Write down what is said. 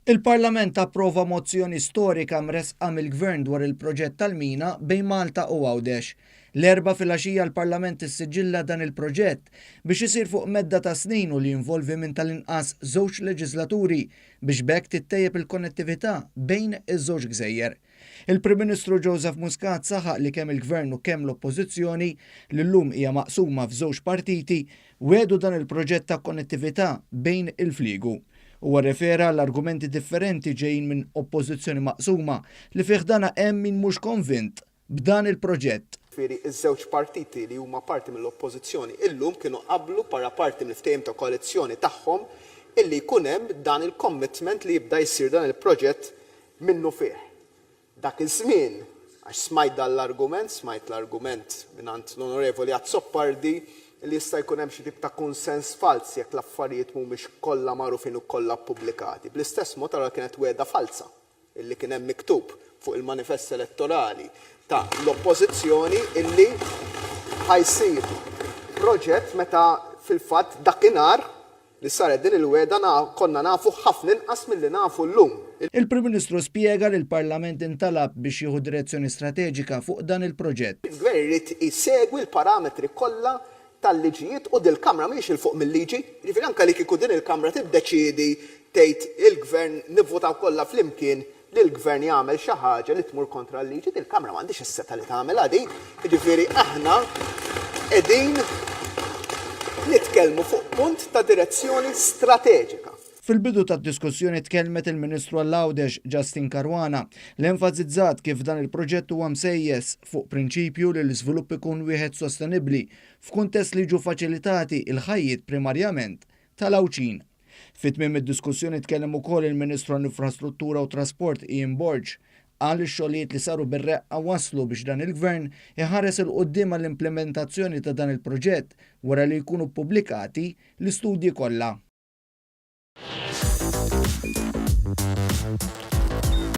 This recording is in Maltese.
Il-Parlament approva mozzjoni storika mresqa mill-Gvern dwar il-proġett tal-mina bejn Malta u Għawdex. L-erba filgħaxija l-Parlament issiġġilla dan il-proġett biex isir fuq medda ta' snin u li jinvolvi minn tal-inqas żewġ leġislaturi biex bekk tittejjeb il-konnettività bejn iż-żewġ gżejjer. Il-Prim Ministru Joseph Muscat saħaq li kemm il-Gvern u kemm l-Oppożizzjoni li llum hija maqsuma f'żewġ partiti wedu dan il-proġett ta' konnettività bejn il-fliegu. Huwa refera l-argumenti differenti ġejjin minn oppożizzjoni maqsuma li fih dana hemm min mhux konvint b'dan il-proġett. Iż-żewġ partiti li huma parti mill-oppożizzjoni illum kienu qablu para parti mill-ftehim ta' koalizzjoni tagħhom illi jkun hemm dan il-commitment li jibda jsir dan il-proġett minnu fih. Dak iż-żmien għax smajt l-argument mingħand l-Onorevoli Azzoppardi li jista' jkun hemm xi tip ta' kunsens fals jekk l-affarijiet mhumiex kollha magħrufin u kollha ppubblikati. Bl-istess mod ara kienet wiegħda falsa illi kien hemm miktub fuq il-manifest elettorali ta' l-oppożizzjoni illi ħajsir proġett meta fil-fatt dakinhar li saret din il-wiegħda konna nafu ħafna inqas milli nafu llum. Il-Prim Ministru spjega li l-Parlament intalab biex jieħu direzzjoni strateġika fuq dan il-proġett. Il-Gvern irid isegwi l-parametri kollha tal-liġijiet u dil-Kamra mhijiex il fuq mill-liġi. Jiġifieri anke li kieku din il-Kamra tiddeċiedi tgħid il-Gvern nivvotaw kollha flimkien li l-Gvern jagħmel xi ħaġa li tmur kontra l-liġi, il-Kamra m'għandix is-seta li tagħmel din. Jiġifieri aħna qegħdin nitkellmu fuq punt ta' direzzjoni strateġika. Fil-bidu tad-diskussjoni tkellmet il-Ministru għall-Għawdex Justin Caruana li enfasizzat kif dan il-proġett huwa msejjes fuq prinċipju li l-iżvilupp ikun wieħed sostenibbli f'kuntest li jiġu faċilitati il-ħajjiet primarjament tal-Għawċin. Fit-tmiem id-diskussjoni tkellem ukoll il-Ministru għall-Infrastruttura u Trasport Ian Borg qal ix-xogħlijiet li saru bir-reqqa waslu biex dan il-Gvern iħares il-quddiem għall-implementazzjoni ta' dan il-proġett wara li jkunu ppubblikati l-istudji kollha.